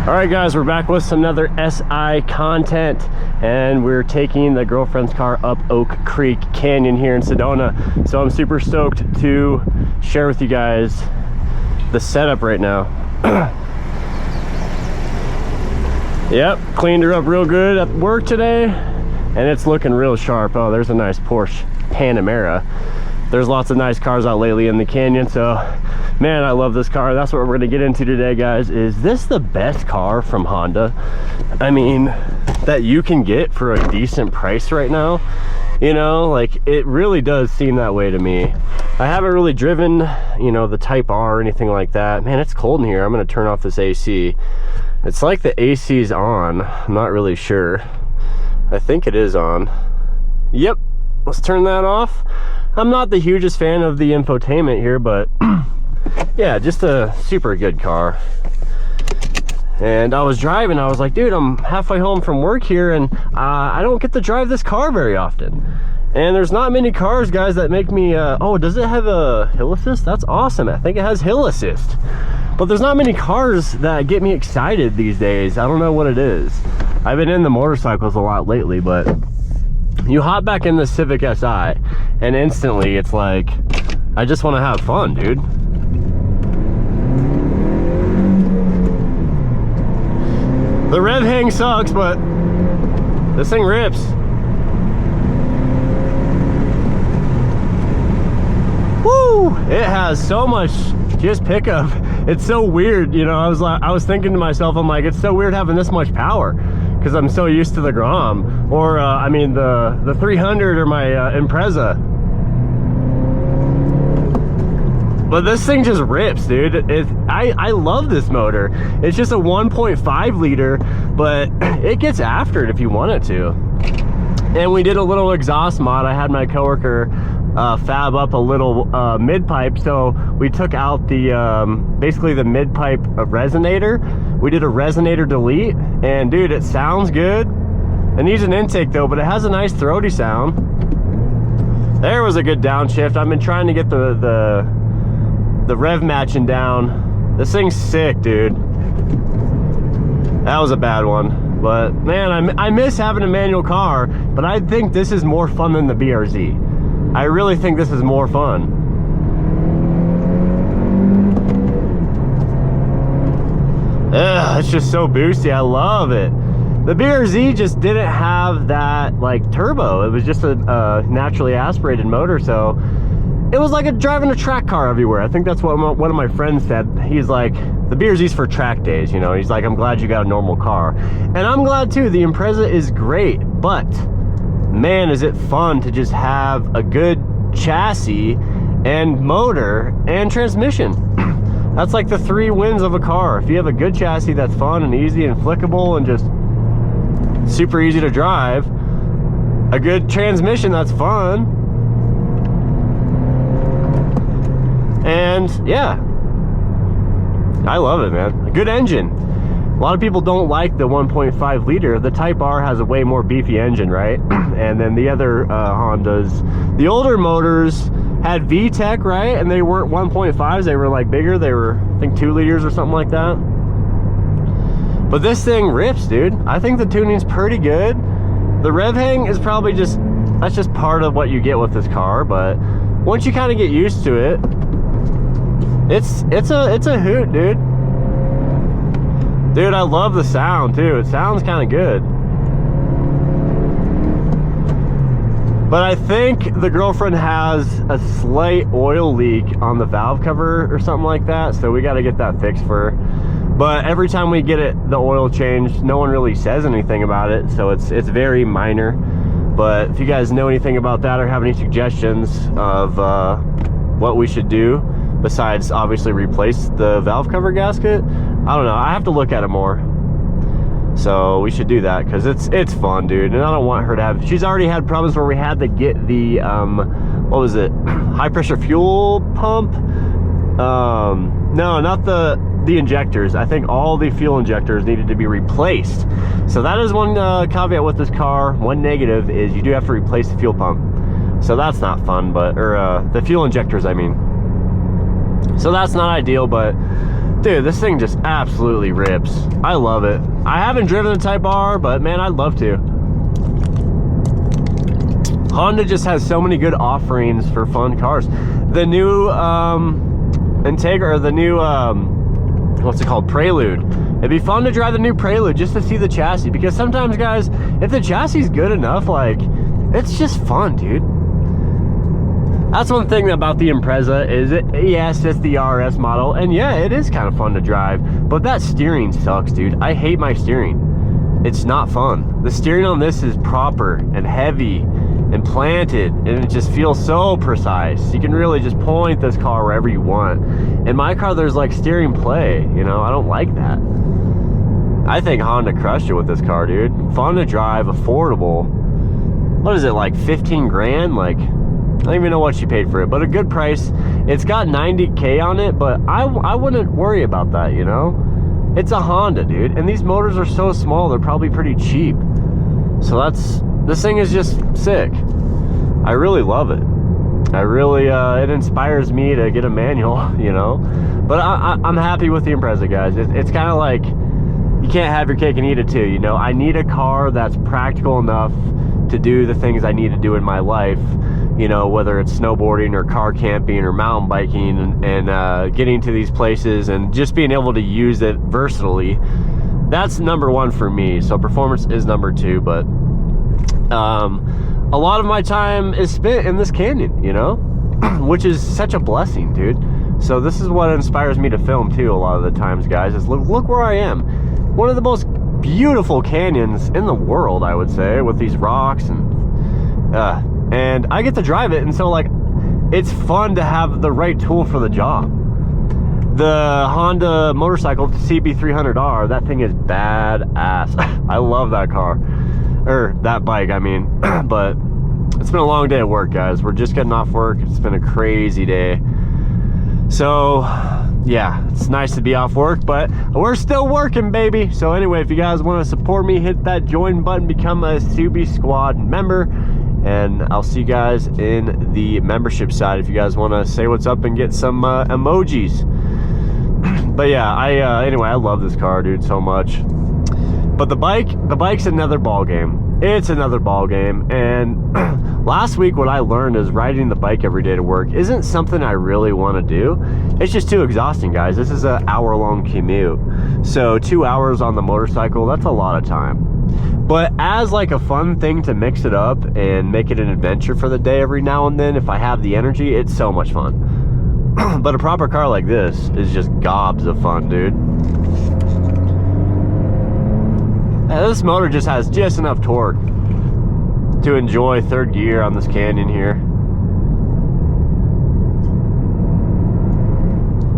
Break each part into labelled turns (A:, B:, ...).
A: All right guys, we're back with some another SI content, and we're taking the girlfriend's car up Oak Creek Canyon here in Sedona. So I'm super stoked to share with you guys the setup right now. Yep, cleaned her up real good at work today, and it's looking real sharp. Oh, there's a nice Porsche Panamera. There's lots of nice cars out lately in the canyon, so man, I love this car. That's what we're gonna get into today, guys. Is this the best car from Honda? I mean, that you can get for a decent price right now? You know, like, it really does seem that way to me. I haven't really driven, you know, the Type R or anything like that. Man, it's cold in here. I'm gonna turn off this AC. It's like the AC is on. I'm not really sure. I think it is on. Yep, let's turn that off. I'm not the hugest fan of the infotainment here, but yeah, just a super good car. And I was driving, I was like, dude, I'm halfway home from work here, and I don't get to drive this car very often. And there's not many cars, guys, that make me, oh, does it have a hill assist? That's awesome. I think it has hill assist. But there's not many cars that get me excited these days. I don't know what it is. I've been in the motorcycles a lot lately, but you hop back in the Civic Si, and instantly it's like, I just want to have fun, dude. The rev hang sucks, but this thing rips. Woo! It has so much just pickup. It's so weird, you know. I was thinking to myself, I'm like, it's so weird having this much power, because I'm so used to the Grom, or I mean the 300 or my Impreza. But this thing just rips, dude. I love this motor. It's just a 1.5 liter, but it gets after it if you want it to. And we did a little exhaust mod. I had my coworker fab up a little mid pipe, so we took out the basically the mid pipe resonator. We did a resonator delete, and dude, it sounds good. It needs an intake though, but it has a nice throaty sound. There was a good downshift. I've been trying to get the rev matching down. This thing's sick, dude. That was a bad one, but man, I miss having a manual car, but I think this is more fun than the BRZ. I really think this is more fun. Ugh, it's just so boosty. I love it. The BRZ just didn't have that like turbo. It was just a naturally aspirated motor, so it was like driving a track car everywhere. I think that's what one of my friends said. He's like, the BRZ's for track days, you know. He's like, I'm glad you got a normal car. And I'm glad too. The Impreza is great, but man, is it fun to just have a good chassis and motor and transmission. That's like the 3 wins of a car. If you have a good chassis that's fun and easy and flickable and just super easy to drive, a good transmission that's fun, and yeah, I love it, man. A good engine. A lot of people don't like the 1.5 liter. The Type R has a way more beefy engine, right? And then the other Hondas, the older motors had VTEC, right? And they weren't 1.5s, they were like bigger. They were, I think, 2 liters or something like that. But this thing rips, dude. I think the tuning's pretty good. The rev hang is probably just, that's just part of what you get with this car. But once you kind of get used to it, it's a hoot, dude. Dude, I love the sound too. It sounds kind of good. But I think the girlfriend has a slight oil leak on the valve cover or something like that, so we got to get that fixed for her. But every time we get the oil changed, no one really says anything about it, so it's very minor. But if you guys know anything about that or have any suggestions of what we should do, besides obviously replace the valve cover gasket, I don't know. I have to look at it more. So we should do that, because it's fun, dude. And I don't want her to have, she's already had problems where we had to get the what was it, high pressure fuel pump. No, not the injectors. I think all the fuel injectors needed to be replaced. So that is one caveat with this car. One negative is you do have to replace the fuel pump. So that's not fun, but, or the fuel injectors, I mean. So that's not ideal, but Dude, this thing just absolutely rips. I love it. I haven't driven a Type R, but man, I'd love to. Honda just has so many good offerings for fun cars. The new Integra, or the new what's it called, Prelude. It'd be fun to drive the new Prelude just to see the chassis, because sometimes, guys, if the chassis is good enough, like, it's just fun, dude. That's one thing about the Impreza is yes, it's the RS model, and yeah, it is kind of fun to drive, but that steering sucks, dude. I hate my steering. It's not fun. The steering on this is proper and heavy and planted, and it just feels so precise. You can really just point this car wherever you want. In my car, there's like steering play, you know. I don't like that. I think Honda crushed it with this car, dude. Fun to drive, affordable. What is it, like 15 grand? Like, I don't even know what she paid for it, but a good price. It's got 90K on it, but I wouldn't worry about that, you know? It's a Honda, dude, and these motors are so small, they're probably pretty cheap. So this thing is just sick. I really love it. I really, it inspires me to get a manual, you know? But I'm happy with the Impreza, guys. It's kind of like, you can't have your cake and eat it too, you know? I need a car that's practical enough to do the things I need to do in my life, you know, whether it's snowboarding or car camping or mountain biking, and getting to these places and just being able to use it versatilely. That's number one for me. So performance is number two, but a lot of my time is spent in this canyon, you know, which is such a blessing, dude. So this is what inspires me to film too a lot of the times, guys, is look where I am. One of the most beautiful canyons in the world, I would say, with these rocks, and I get to drive it, and so like, it's fun to have the right tool for the job. The Honda motorcycle CB300R, that thing is badass. I love that car, or that bike, I mean. But it's been a long day at work, guys. We're just getting off work. It's been a crazy day. So yeah, it's nice to be off work, but we're still working, baby. So anyway, if you guys want to support me, hit that join button, become a Subi Squad member, and I'll see you guys in the membership side if you guys want to say what's up and get some emojis. But yeah, anyway, I love this car, dude, so much. But the bike's another ball game. It's another ball game. And last week, what I learned is riding the bike every day to work isn't something I really want to do. It's just too exhausting, guys. This is an hour-long commute. So 2 hours on the motorcycle, that's a lot of time. But as like a fun thing to mix it up and make it an adventure for the day every now and then, if I have the energy, it's so much fun. But a proper car like this is just gobs of fun, dude. This motor just has just enough torque to enjoy third gear on this canyon here.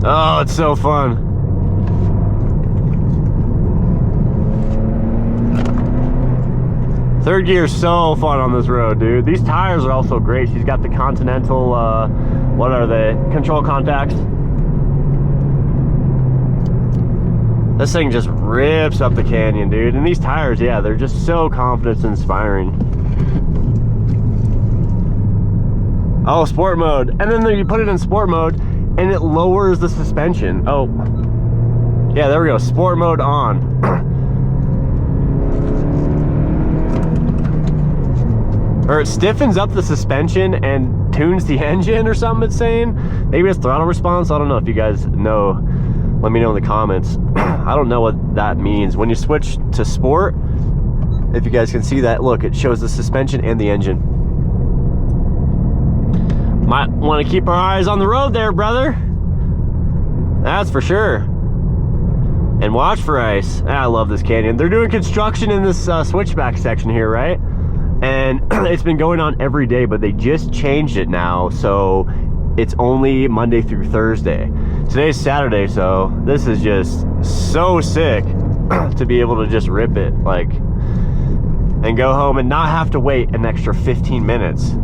A: Oh, it's so fun. Third gear is so fun on this road, dude. These tires are also great. She's got the Continental, what are they? Control contacts. This thing just rips up the canyon, dude. And these tires, yeah, they're just so confidence inspiring. Oh, sport mode. And then you put it in sport mode and it lowers the suspension. Oh, yeah, there we go. Sport mode on. Or it stiffens up the suspension and tunes the engine or something, it's saying. Maybe it's throttle response. I don't know if you guys know. Let me know in the comments. I don't know what that means. When you switch to sport, if you guys can see that, look, it shows the suspension and the engine. Might want to keep our eyes on the road there, brother. That's for sure. And watch for ice. I love this canyon. They're doing construction in this switchback section here, right? And it's been going on every day, but they just changed it now, so it's only Monday through Thursday. Today's Saturday, so this is just so sick to be able to just rip it, like, and go home and not have to wait an extra 15 minutes.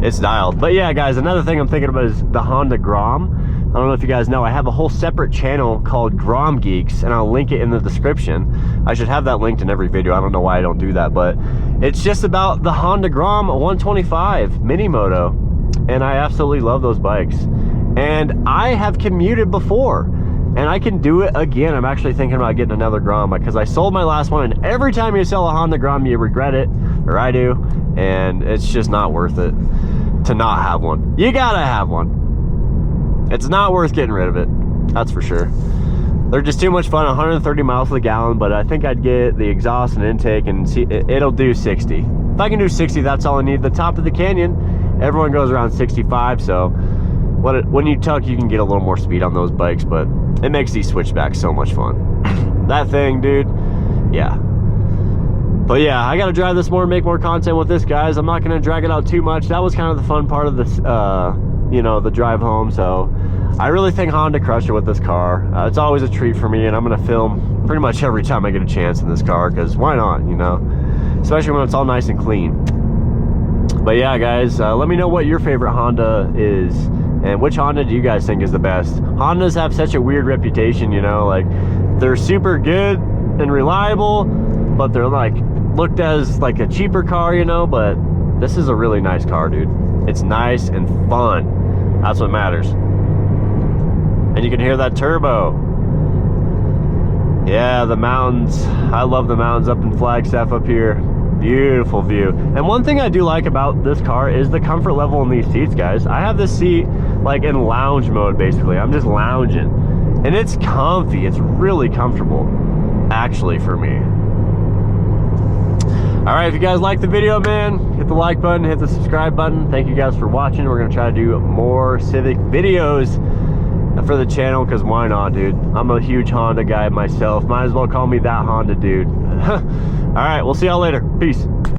A: It's dialed. But yeah, guys, another thing I'm thinking about is the Honda Grom. I don't know if you guys know, I have a whole separate channel called Grom Geeks, and I'll link it in the description. I should have that linked in every video. I don't know why I don't do that, but it's just about the Honda Grom 125 Mini Moto, and I absolutely love those bikes. And I have commuted before, and I can do it again. I'm actually thinking about getting another Grom because I sold my last one, and every time you sell a Honda Grom, you regret it, or I do, and it's just not worth it to not have one. You gotta have one. It's not worth getting rid of it, that's for sure. They're just too much fun. 130 miles to the gallon, but I think I'd get the exhaust and intake, and see, it'll do 60. If I can do 60, that's all I need. The top of the canyon, everyone goes around 65, so when you tuck, you can get a little more speed on those bikes, but it makes these switchbacks so much fun. That thing, dude, yeah. But yeah, I gotta drive this more and make more content with this, guys. I'm not gonna drag it out too much. That was kind of the fun part of this, you know, the drive home. So I really think Honda crushed it with this car. It's always a treat for me, and I'm gonna film pretty much every time I get a chance in this car, because why not, you know? Especially when it's all nice and clean. But yeah, guys, let me know what your favorite Honda is, and which Honda do you guys think is the best? Hondas have such a weird reputation, you know, like they're super good and reliable, but they're like looked as like a cheaper car, you know. But this is a really nice car, dude. It's nice and fun. That's what matters. And you can hear that turbo. Yeah, the mountains. I love the mountains up in Flagstaff up here. Beautiful view. And one thing I do like about this car is the comfort level in these seats, guys. I have this seat like in lounge mode, basically. I'm just lounging, and it's comfy. It's really comfortable, actually, for me. All right, if you guys like the video, man, hit the like button, hit the subscribe button. Thank you guys for watching. We're gonna try to do more Civic videos for the channel, because why not, dude? I'm a huge Honda guy myself. Might as well call me That Honda Dude. All right, we'll see y'all later. Peace.